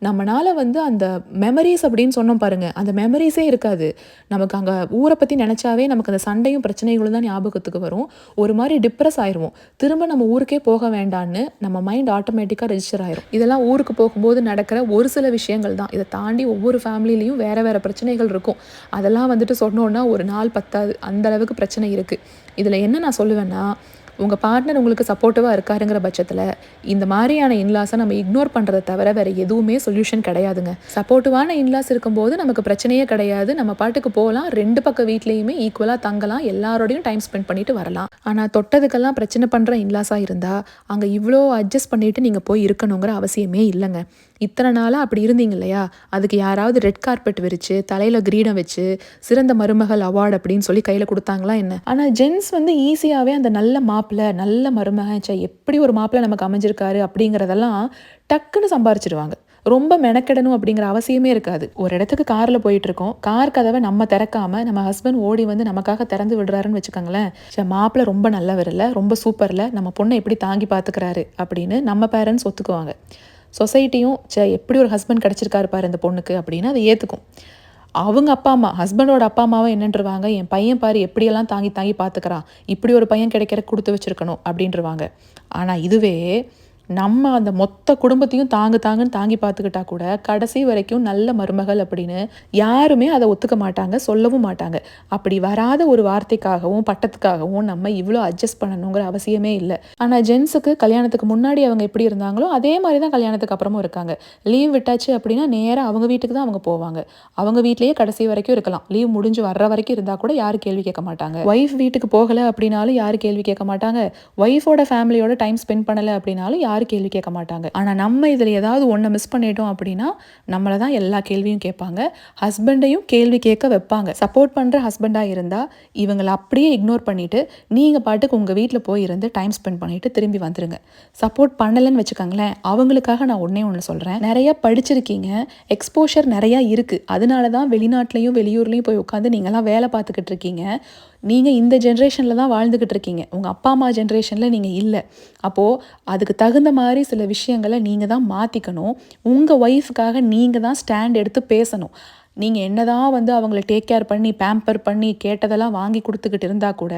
நம்மளால் வந்து அந்த மெமரிஸ் அப்படின்னு சொன்னோம் பாருங்கள், அந்த மெமரிஸே இருக்காது. நமக்கு அங்கே ஊரை பற்றி நினச்சாவே நமக்கு அந்த சண்டையும் பிரச்சனைகளும் தான் ஞாபகத்துக்கு வரும். ஒரு மாதிரி டிப்ரெஸ் ஆயிடுவோம். திரும்ப நம்ம ஊருக்கே போக வேண்டான்னு நம்ம மைண்ட் ஆட்டோமேட்டிக்காக ரெஜிஸ்டர் ஆயிரும். இதெல்லாம் ஊருக்கு போகும்போது நடக்கிற ஒரு சில விஷயங்கள் தான். இதை தாண்டி ஒவ்வொரு ஃபேமிலிலையும் வேறு வேறு பிரச்சனைகள் இருக்கும். அதெல்லாம் வந்துட்டு சொன்னோன்னா ஒரு நாள் பத்தாது, அந்த அளவுக்கு பிரச்சனை இருக்குது. இதில் என்ன நான் சொல்லுவேன்னா, உங்கள் பார்ட்னர் உங்களுக்கு சப்போர்ட்டிவாக இருக்காருங்கிற பட்சத்தில் இந்த மாதிரியான இன்லாஸை நம்ம இக்னோர் பண்ணுறதை தவிர வேறு எதுவுமே சொல்யூஷன் கிடையாதுங்க. சப்போர்ட்டிவான இன்லாஸ் இருக்கும்போது நமக்கு பிரச்சனையே கிடையாது. நம்ம பாட்டுக்கு போகலாம், 2 பக்கம் வீட்லேயுமே ஈக்குவலாக தங்கலாம், எல்லாரோடையும் டைம் ஸ்பெண்ட் பண்ணிட்டு வரலாம். ஆனால் தொட்டதுக்கெல்லாம் பிரச்சனை பண்ணுற இன்லாஸாக இருந்தால் அங்கே இவ்வளோ அட்ஜஸ்ட் பண்ணிவிட்டு நீங்கள் போய் இருக்கணுங்கிற அவசியமே இல்லைங்க. இத்தனை நாளாக அப்படி இருந்தீங்க இல்லையா, அதுக்கு யாராவது ரெட் கார்பெட் விரித்து தலையில் கிரீடம் வச்சு சிறந்த மருமகள் அவார்டு அப்படின்னு சொல்லி கையில் கொடுத்தாங்களா என்ன? ஆனால் ஜென்ஸ் வந்து ஈஸியாகவே அந்த நல்ல மாப்பிள்ளை, நல்ல மருமகன், எப்படி ஒரு மாப்பிள்ளை நமக்கு அமைஞ்சிருக்காரு அப்படிங்கிறதெல்லாம் டக்குன்னு சம்பாரிச்சிடுவாங்க. ரொம்ப மெனக்கெடணும் அப்படிங்கிற அவசியமே இருக்காது. ஒரு இடத்துக்கு காரில் போயிட்டுருக்கோம், கார் கதவை நம்ம திறக்காமல் நம்ம ஹஸ்பண்ட் ஓடி வந்து நமக்காக திறந்து விடுறாருன்னு வச்சுக்கோங்களேன், மாப்பிள்ளை ரொம்ப நல்லவர் இல்லை, ரொம்ப சூப்பரில், நம்ம பொண்ணை எப்படி தாங்கி பார்த்துக்கிறாரு அப்படின்னு நம்ம பேரண்ட்ஸ் ஒத்துக்குவாங்க. சொசைட்டியும் எப்படி ஒரு ஹஸ்பண்ட் கிடச்சிருக்காரு பாரு இந்த பொண்ணுக்கு அப்படின்னு அதை ஏற்றுக்கும். அவங்க அப்பா அம்மா, ஹஸ்பண்டோட அப்பா அம்மாவை என்னன்றுவாங்க, என் பையன் பாரு எப்படியெல்லாம் தாங்கி தாங்கி பார்த்துக்கிறான், இப்படி ஒரு பையன் கிடைக்கிற கொடுத்து வச்சுருக்கணும் அப்படின்றவாங்க. ஆனால் இதுவே நம்ம அந்த மொத்த குடும்பத்தையும் தாங்குன்னு தாங்கி பார்த்துக்கிட்டா கூட கடைசி வரைக்கும் நல்ல மருமகள் அப்படின்னு யாருமே அதை ஒத்துக்க மாட்டாங்க, சொல்லவும் மாட்டாங்க. அப்படி வராத ஒரு வார்த்தைக்காகவும் பட்டத்துக்காகவும் நம்ம இவ்வளோ அட்ஜஸ்ட் பண்ணணுங்கிற அவசியமே இல்லை. ஆனால் ஜென்ஸுக்கு கல்யாணத்துக்கு முன்னாடி அவங்க எப்படி இருந்தாங்களோ அதே மாதிரி தான் கல்யாணத்துக்கு அப்புறமும் இருக்காங்க. லீவ் விட்டாச்சு அப்படின்னா நேராக அவங்க வீட்டுக்கு தான் அவங்க போவாங்க. அவங்க வீட்லேயே கடைசி வரைக்கும் இருக்கலாம். லீவ் முடிஞ்சு வர்ற வரைக்கும் இருந்தால் கூட யாரும் கேள்வி கேட்க மாட்டாங்க. ஒய்ஃப் வீட்டுக்கு போகலை அப்படின்னாலும் யாரும் கேள்வி கேட்க மாட்டாங்க. ஒய்ஃபோட ஃபேமிலியோட டைம் ஸ்பெண்ட் பண்ணலை அப்படின்னாலும் யாரும் கேள்வி கேட்க மாட்டாங்க. ஆனால் நம்ம இதில் ஏதாவது ஒன்றை மிஸ் பண்ணிட்டோம் அப்படின்னா நம்மளை தான் எல்லா கேள்வியும் கேட்பாங்க. ஹஸ்பண்டையும் கேள்வி கேட்க வைப்பாங்க. சப்போர்ட் பண்ணுற ஹஸ்பண்டாக இருந்தால் இவங்களை அப்படியே இக்னோர் பண்ணிவிட்டு நீங்கள் பாட்டுக்கு உங்கள் வீட்டில் போய் இருந்து டைம் ஸ்பெண்ட் பண்ணிவிட்டு திரும்பி வந்துடுங்க. சப்போர்ட் பண்ணலைன்னு வச்சுக்கோங்களேன், அவங்களுக்காக நான் ஒன்று சொல்கிறேன். நிறையா படிச்சிருக்கீங்க, எக்ஸ்போஷர் நிறையா இருக்குது, அதனால தான் வெளிநாட்டிலையும் வெளியூர்லேயும் போய் உட்காந்து நீங்களாம் வேலை பார்த்துக்கிட்டு இருக்கீங்க. நீங்கள் இந்த ஜென்ரேஷனில் தான் வாழ்ந்துக்கிட்டு இருக்கீங்க, உங்கள் அப்பா அம்மா ஜென்ரேஷனில் நீங்கள் இல்லை. அப்போது அதுக்கு தகுந்த மாதிரி சில விஷயங்களை நீங்கள் தான் மாற்றிக்கணும். உங்கள் ஒய்ஃபுக்காக நீங்கள் தான் ஸ்டாண்ட் எடுத்து பேசணும். நீங்கள் என்னதான் வந்து அவங்கள டேக் கேர் பண்ணி பேம்பர் பண்ணி கேட்டதெல்லாம் வாங்கி கொடுத்துக்கிட்டு இருந்தால் கூட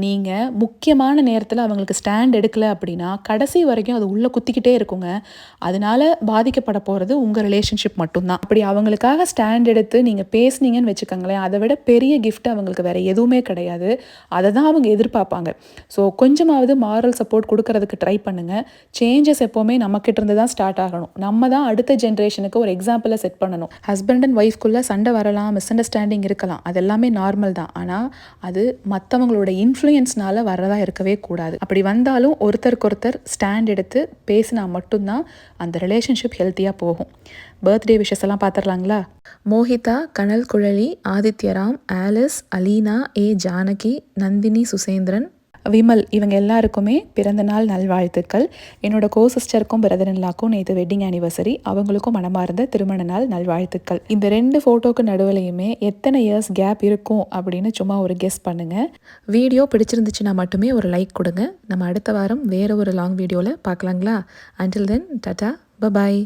நீங்கள் முக்கியமான நேரத்தில் அவங்களுக்கு ஸ்டாண்ட் எடுக்கலை அப்படின்னா கடைசி வரைக்கும் அது உள்ளே குத்திக்கிட்டே இருக்குங்க. அதனால பாதிக்கப்பட போகிறது உங்கள் ரிலேஷன்ஷிப் மட்டும்தான். அப்படி அவங்களுக்காக ஸ்டாண்ட் எடுத்து நீங்கள் பேசுனீங்கன்னு வச்சுக்கோங்களேன், அதை விட பெரிய கிஃப்ட் அவங்களுக்கு வேறு எதுவுமே கிடையாது. அதை தான் அவங்க எதிர்பார்ப்பாங்க. ஸோ கொஞ்சமாவது மாரல் சப்போர்ட் கொடுக்கறதுக்கு ட்ரை பண்ணுங்கள். சேஞ்சஸ் எப்போவுமே நம்மக்கிட்ட இருந்து தான் ஸ்டார்ட் ஆகணும். நம்ம தான் அடுத்த ஜென்ரேஷனுக்கு ஒரு எக்ஸாம்பிளை செட் பண்ணணும். ஹஸ்பண்ட் அண்ட் ஒய்ஃப்குள்ளே சண்டை வரலாம், மிஸ் அண்டர்ஸ்டாண்டிங் இருக்கலாம், அது எல்லாமே நார்மல் தான். ஆனால் அது மற்றவங்களோட இன்ஃப்ளூயன்ஸ்னால வரதா இருக்கவே கூடாது. அப்படி வந்தாலும் ஒருத்தருக்கு ஒருத்தர் ஸ்டாண்ட் எடுத்து பேசினா மட்டும்தான் அந்த ரிலேஷன்ஷிப் ஹெல்த்தியாக போகும். பர்த்டே விஷஸ் எல்லாம் பார்த்துடலாங்களா? மோஹிதா, கனல் குழலி, ஆதித்யராம், ஆலிஸ், அலீனா, ஏ ஜானகி, நந்தினி சுசேந்திரன், விமல் இவங்க எல்லாருக்குமே பிறந்தநாள் நல்வாழ்த்துக்கள். என்னோட சிஸ்டருக்கும் பிரதர்-இன்-லாக்கும் நேற்று வெட்டிங் ஆனிவர்சரி. அவங்களுக்கும் மனமார்ந்த திருமண நாள் நல்வாழ்த்துக்கள். இந்த 2 ஃபோட்டோக்கு நடுவுலையுமே எத்தனை இயர்ஸ் கேப் இருக்கும் அப்படின்னு சும்மா ஒரு கெஸ் பண்ணுங்கள். வீடியோ பிடிச்சிருந்துச்சுன்னா மட்டுமே ஒரு லைக் கொடுங்க. நம்ம அடுத்த வாரம் வேறு ஒரு லாங் வீடியோவில் பார்க்கலாங்களா? Until then tata, bye bye.